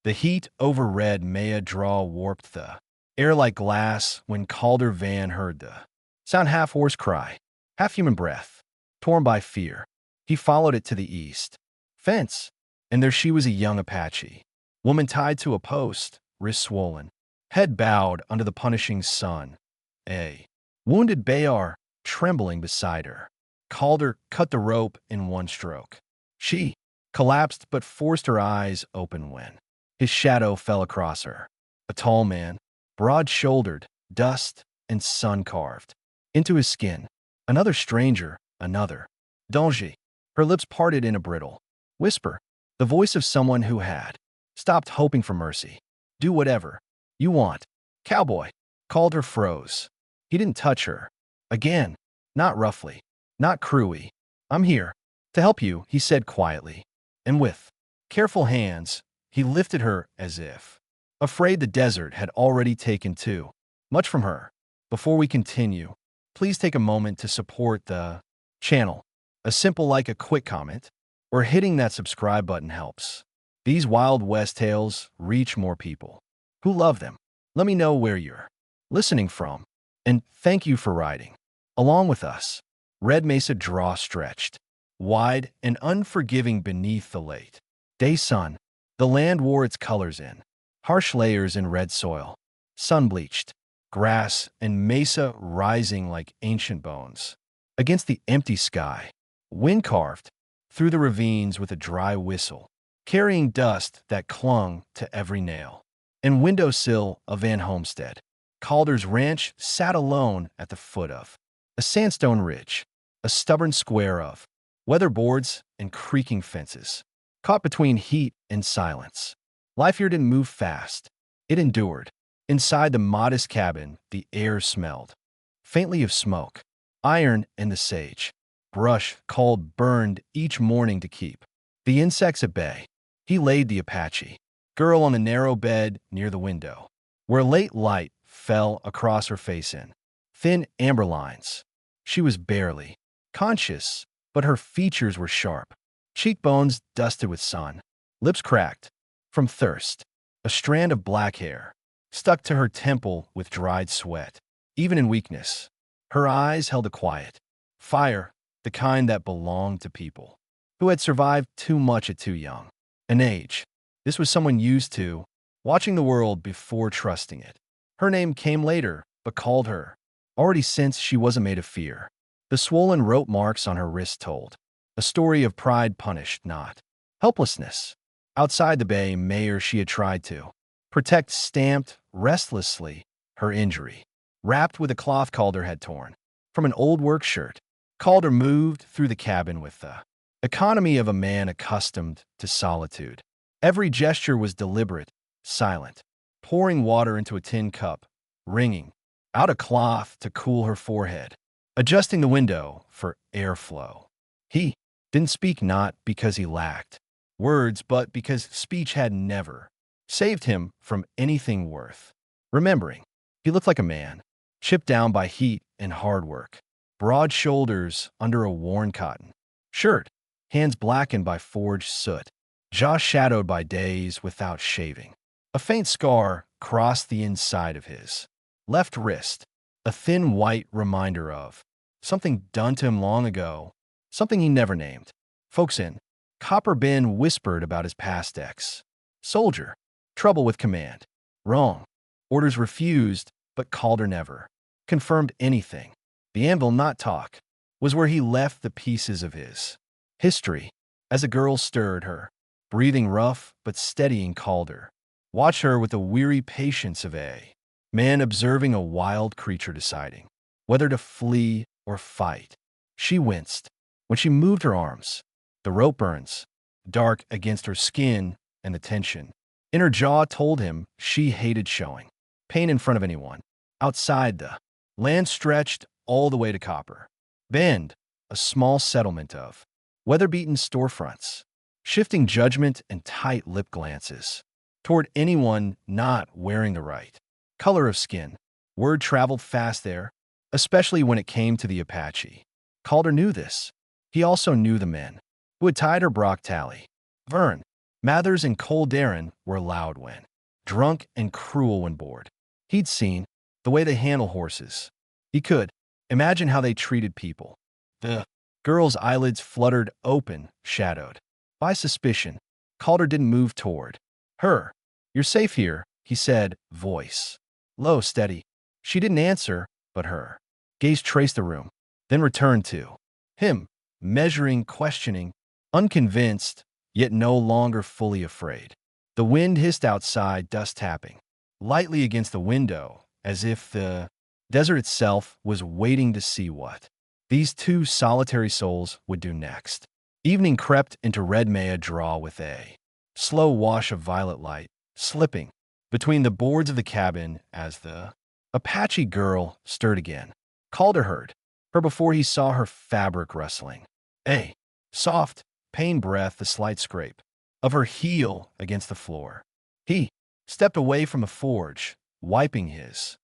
The heat over red Maya draw warped the air like glass when Calder Van heard the sound half horse cry, half human breath. Torn by fear, he followed it to the east. Fence, and there she was, a young Apache. Woman tied to a post, wrist swollen, head bowed under the punishing sun. A wounded Bayar trembling beside her. Calder cut the rope in one stroke. She collapsed but forced her eyes open when his shadow fell across her. A tall man, broad-shouldered, dust and sun-carved into his skin. Another stranger, another. Danger. Her lips parted in a brittle whisper, the voice of someone who had stopped hoping for mercy. Do whatever you want. Cowboy. Calder froze. He didn't touch her. Again, not roughly, not cruelly. I'm here to help you, he said quietly. And with careful hands, he lifted her as if afraid the desert had already taken too much from her. Before we continue, please take a moment to support the channel. A simple like, a quick comment, or hitting that subscribe button helps. These Wild West tales reach more people who love them. Let me know where you're listening from, and thank you for riding along with us. Red Mesa draw stretched, wide and unforgiving beneath the late day sun. The land wore its colors in harsh layers in red soil, sun-bleached, grass and mesa rising like ancient bones against the empty sky. Wind carved through the ravines with a dry whistle, carrying dust that clung to every nail and windowsill of Van Homestead. Calder's ranch sat alone at the foot of a sandstone ridge, a stubborn square of weatherboards and creaking fences, caught between heat and silence. Life here didn't move fast. It endured. Inside the modest cabin, the air smelled faintly of smoke, iron, and the sage brush called burned each morning to keep the insects at bay. He laid the Apache girl on the narrow bed near the window, where late light fell across her face in thin amber lines. She was barely conscious, but her features were sharp, cheekbones dusted with sun, lips cracked from thirst. A strand of black hair stuck to her temple with dried sweat. Even in weakness, her eyes held a quiet fire, the kind that belonged to people who had survived too much at too young an age. This was someone used to watching the world before trusting it. Her name came later, but called her already, since she wasn't made of fear. The swollen rope marks on her wrist told a story of pride punished, not helplessness. Outside the bay, Mayor she had tried to protect stamped restlessly her injury, wrapped with a cloth Calder had torn from an old work shirt. Calder moved through the cabin with the economy of a man accustomed to solitude. Every gesture was deliberate, silent, pouring water into a tin cup, wringing out a cloth to cool her forehead, adjusting the window for airflow. He didn't speak, not because he lacked words, but because speech had never saved him from anything worth remembering. He looked like a man, chipped down by heat and hard work, broad shoulders under a worn cotton shirt, hands blackened by forged soot, jaw shadowed by days without shaving. A faint scar crossed the inside of his left wrist, a thin white reminder of something done to him long ago, something he never named. Folks in Copper Bin whispered about his past ex-soldier, trouble with command, wrong, orders refused, but Calder never confirmed anything. The anvil, not talk, was where he left the pieces of his history. As a girl stirred her, breathing rough but steadying, Calder watched her with the weary patience of a man observing a wild creature deciding whether to flee or fight. She winced when she moved her arms, the rope burns dark against her skin, and the tension in her jaw told him she hated showing pain in front of anyone. Outside, the land stretched all the way to Copper Bend, a small settlement of weather-beaten storefronts, shifting judgment and tight-lipped glances toward anyone not wearing the right color of skin. Word traveled fast there, especially when it came to the Apache. Calder knew this. He also knew the men who had tied her Brock Tally. Vern, Mathers and Cole Darren were loud when drunk and cruel when bored. He'd seen the way they handle horses. He could imagine how they treated people. The girl's eyelids fluttered open, shadowed by suspicion. Calder didn't move toward her. "You're safe here," he said, voice low, steady. She didn't answer, but her gaze traced the room, then returned to him, measuring, questioning, unconvinced, yet no longer fully afraid. The wind hissed outside, dust tapping lightly against the window, as if the desert itself was waiting to see what these two solitary souls would do next. Evening crept into Red Maya Draw with a slow wash of violet light, slipping between the boards of the cabin as the Apache girl stirred again. Calder heard her before he saw her fabric rustling. A soft, pain breath, the slight scrape of her heel against the floor. He stepped away from the forge, wiping his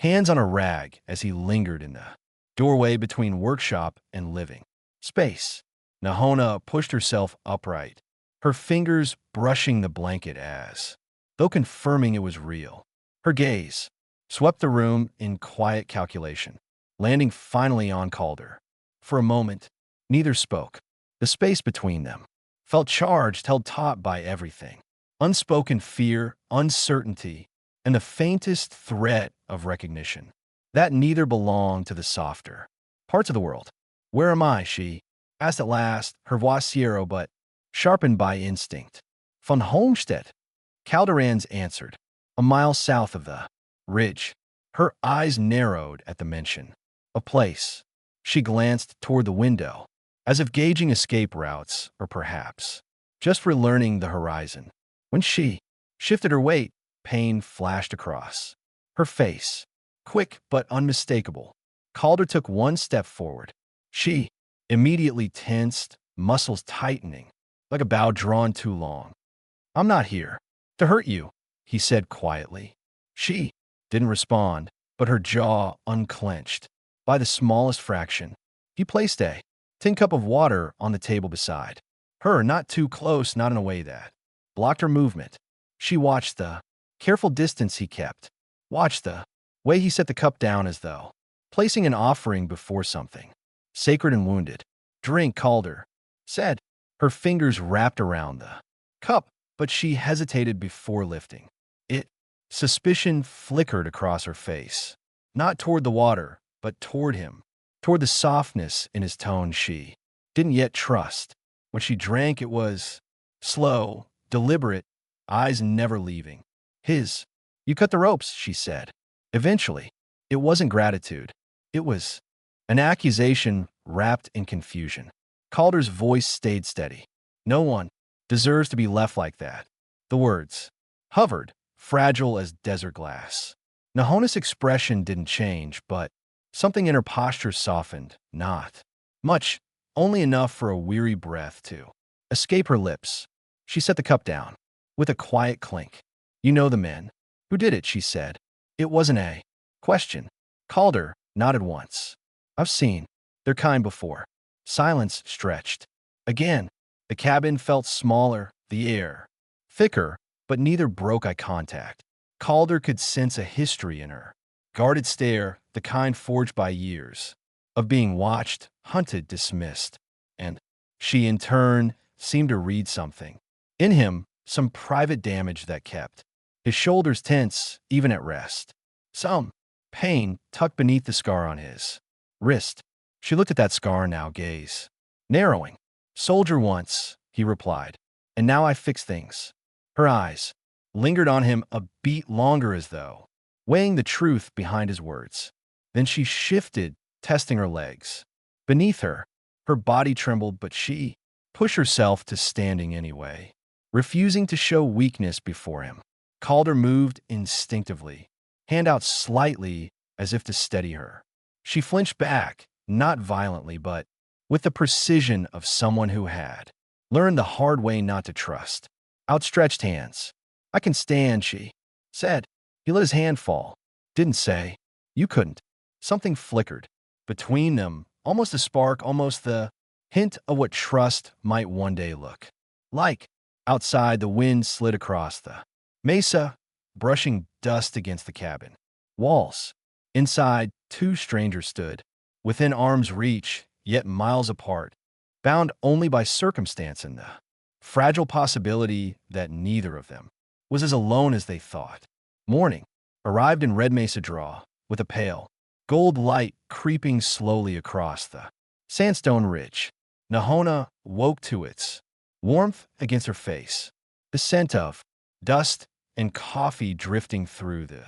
hands on a rag as he lingered in the doorway between workshop and living space. Nahona pushed herself upright, her fingers brushing the blanket as though confirming it was real. Her gaze swept the room in quiet calculation, landing finally on Calder. For a moment, neither spoke. The space between them felt charged, held taut by everything. Unspoken fear, uncertainty, and the faintest threat of recognition that neither belonged to the softer parts of the world. "Where am I?" she asked at last, her voix sierra but sharpened by instinct. "Von Homestead," Calderan's answered, "a mile south of the ridge." Her eyes narrowed at the mention. "A place." She glanced toward the window, as if gauging escape routes, or perhaps just relearning the horizon. When she shifted her weight, pain flashed across her face, quick but unmistakable. Calder took one step forward. She immediately tensed, muscles tightening, like a bow drawn too long. "I'm not here to hurt you," he said quietly. She didn't respond, but her jaw unclenched by the smallest fraction. He placed a tin cup of water on the table beside her, not too close, not in a way that blocked her movement. She watched the careful distance he kept, watched the way he set the cup down as though placing an offering before something sacred and wounded. "Drink," Calder said, her fingers wrapped around the cup, but she hesitated before lifting it. Suspicion flickered across her face, not toward the water, but toward him, toward the softness in his tone she didn't yet trust. When she drank, it was slow, deliberate, eyes never leaving his. "You cut the ropes," she said. Eventually, it wasn't gratitude. It was an accusation wrapped in confusion. Calder's voice stayed steady. "No one deserves to be left like that." The words hovered, fragile as desert glass. Nahona's expression didn't change, but something in her posture softened, not much, only enough for a weary breath to escape her lips. She set the cup down with a quiet clink. "You know the men who did it," she said. It wasn't a question. Calder nodded once. "I've seen their kind before." Silence stretched. Again, the cabin felt smaller, the air thicker, but neither broke eye contact. Calder could sense a history in her guarded stare, the kind forged by years of being watched, hunted, dismissed. And she, in turn, seemed to read something in him, some private damage that kept his shoulders tense, even at rest. Some pain tucked beneath the scar on his wrist. She looked at that scar now, gaze narrowing. "Soldier once," he replied, "and now I fix things." Her eyes lingered on him a beat longer, as though weighing the truth behind his words. Then she shifted, testing her legs. Beneath her, her body trembled, but she pushed herself to standing anyway, refusing to show weakness before him. Calder moved instinctively, hand out slightly as if to steady her. She flinched back, not violently, but with the precision of someone who had learned the hard way not to trust. Outstretched hands. "I can stand," she said. He let his hand fall. Didn't say, "You couldn't." Something flickered between them, almost a spark, almost the hint of what trust might one day look like. Outside, the wind slid across the mesa, brushing dust against the cabin walls. Inside, two strangers stood, within arm's reach, yet miles apart, bound only by circumstance and the fragile possibility that neither of them was as alone as they thought. Morning arrived in Red Mesa Draw, with a pale, gold light creeping slowly across the sandstone ridge. Nahona woke to its warmth against her face, the scent of dust and coffee drifting through the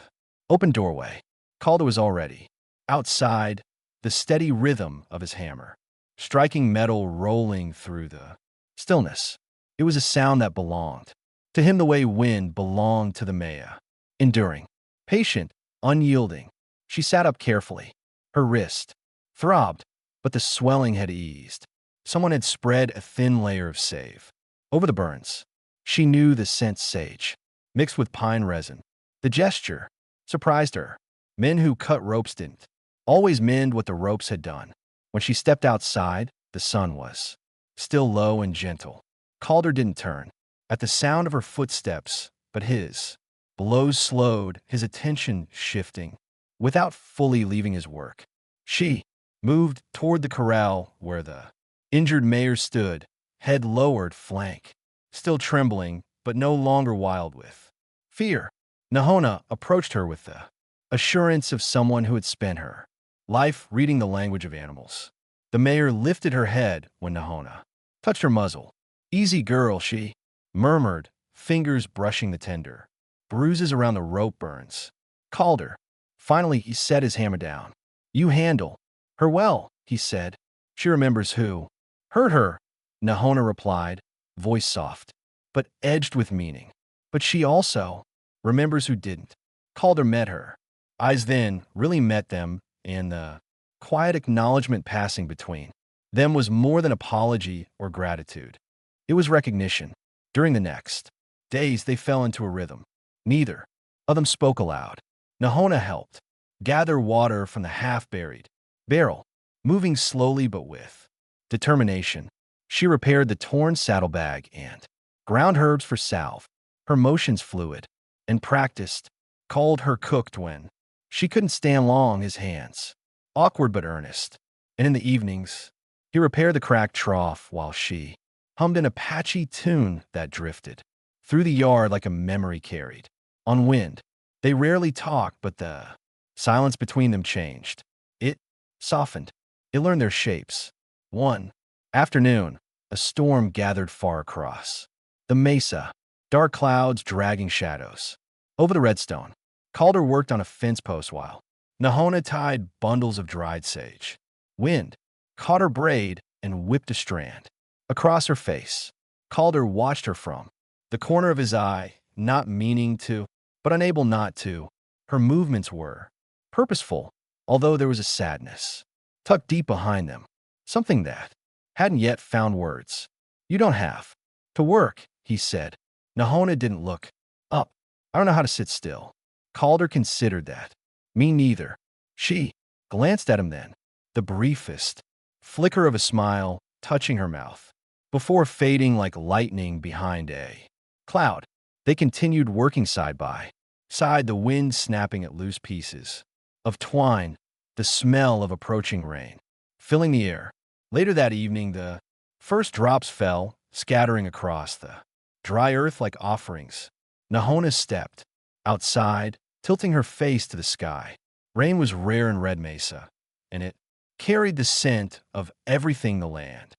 open doorway. Calder was already outside, the steady rhythm of his hammer, striking metal rolling through the stillness. It was a sound that belonged to him the way wind belonged to the Maya. Enduring, patient, unyielding, she sat up carefully. Her wrist throbbed, but the swelling had eased. Someone had spread a thin layer of save over the burns. She knew the scent sage, mixed with pine resin. The gesture surprised her. Men who cut ropes didn't always mend what the ropes had done. When she stepped outside, the sun was still low and gentle. Calder didn't turn at the sound of her footsteps, but his blows slowed, his attention shifting. Without fully leaving his work, she moved toward the corral where the injured mayor stood, head lowered, flank still trembling, but no longer wild with fear. Nahona approached her with the assurance of someone who had spent her life reading the language of animals. The mayor lifted her head when Nahona touched her muzzle. "Easy girl," she murmured, fingers brushing the tender bruises around the rope burns. Calder. Finally, he set his hammer down. "You handle her well," he said. "She remembers who hurt her," Nahona replied, voice soft, but edged with meaning. "But she also remembers who didn't." Calder met her eyes then, really met them, and the quiet acknowledgement passing between them was more than apology or gratitude. It was recognition. During the next days, they fell into a rhythm. Neither of them spoke aloud. Nahona helped gather water from the half-buried barrel, moving slowly but with determination. She repaired the torn saddlebag and ground herbs for salve, her motions fluid and practiced. Called her cooked when she couldn't stand long, his hands awkward but earnest. And in the evenings, he repaired the cracked trough while she hummed an Apache tune that drifted through the yard like a memory carried on wind. They rarely talked, but the silence between them changed. It softened. It learned their shapes. One afternoon, a storm gathered far across the mesa, dark clouds dragging shadows over the redstone. Calder worked on a fence post while Nahona tied bundles of dried sage. Wind caught her braid and whipped a strand across her face. Calder watched her from the corner of his eye, not meaning to, but unable not to. Her movements were purposeful, although there was a sadness tucked deep behind them, something that hadn't yet found words. "You don't have to work," he said. Nahona didn't look up. "I don't know how to sit still." Calder considered that. "Me neither." She glanced at him then, the briefest flicker of a smile touching her mouth, before fading like lightning behind a cloud. They continued working side by side, the wind snapping at loose pieces of twine, the smell of approaching rain filling the air. Later that evening, the first drops fell, scattering across the dry earth like offerings. Nahona stepped outside, tilting her face to the sky. Rain was rare in Red Mesa, and it carried the scent of everything the land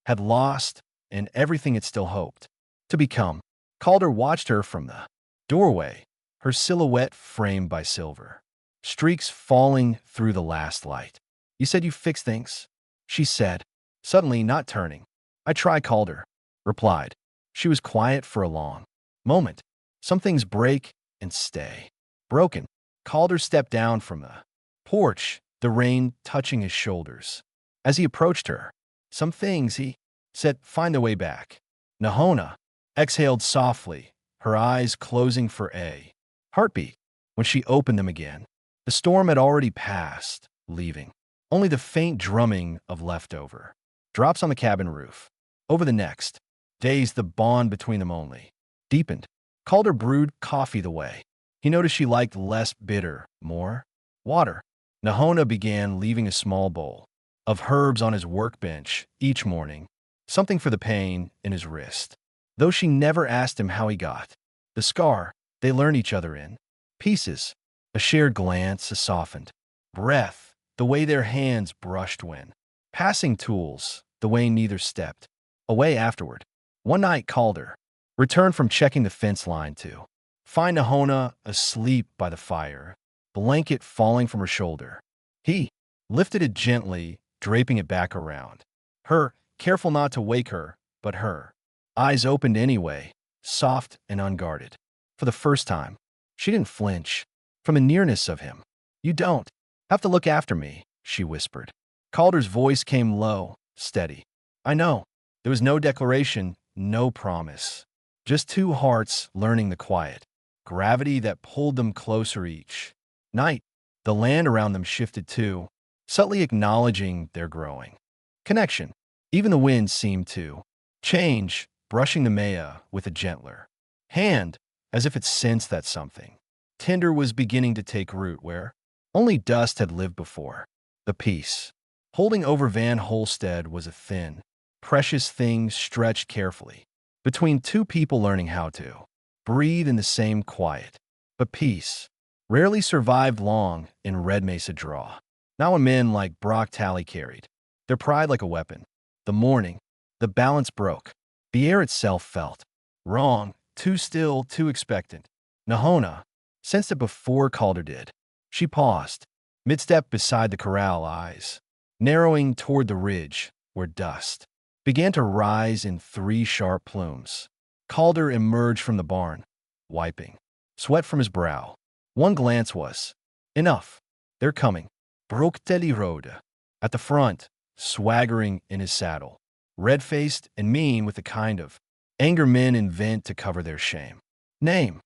had lost and everything it still hoped to become. Calder watched her from the doorway, her silhouette framed by silver streaks falling through the last light. "You said you fixed things," she said, suddenly not turning. "I try," Calder replied. She was quiet for a long moment. "Some things break and stay broken." Calder stepped down from the porch, the rain touching his shoulders. As he approached her, "Some things," he said, "find their way back." Nahona exhaled softly, her eyes closing for a heartbeat. When she opened them again, the storm had already passed, leaving only the faint drumming of leftover drops on the cabin roof. Over the next Days the bond between them only deepened. Calder brewed coffee the way. He noticed she liked less bitter, more water. Nahona began leaving a small bowl of herbs on his workbench each morning, something for the pain in his wrist. Though she never asked him how he got the scar, they learned each other in pieces, a shared glance, a softened breath, the way their hands brushed when passing tools, the way neither stepped away afterward. One night, Calder returned from checking the fence line to find Nahona asleep by the fire, blanket falling from her shoulder. He lifted it gently, draping it back around her, careful not to wake her, but her eyes opened anyway, soft and unguarded. For the first time, she didn't flinch from the nearness of him. "You don't have to look after me," she whispered. Calder's voice came low, steady. "I know." There was no declaration, no promise. Just two hearts learning the quiet gravity that pulled them closer each night. The land around them shifted too, subtly acknowledging their growing connection. Even the wind seemed to change, brushing the Maya with a gentler hand, as if it sensed that something tender was beginning to take root where only dust had lived before. The peace holding over Van Holstead was a thin, precious thing stretched carefully between two people learning how to breathe in the same quiet. But peace rarely survived long in Red Mesa Draw. Now when men like Brock Talley carried their pride like a weapon, the morning, the balance broke. The air itself felt wrong, too still, too expectant. Nahona sensed it before Calder did. She paused, mid-step beside the corral, eyes narrowing toward the ridge where dust began to rise in three sharp plumes. Calder emerged from the barn, wiping sweat from his brow. One glance was enough. "They're coming." Brokteli rode at the front, swaggering in his saddle, red-faced and mean with the kind of anger men invent to cover their shame. "Name."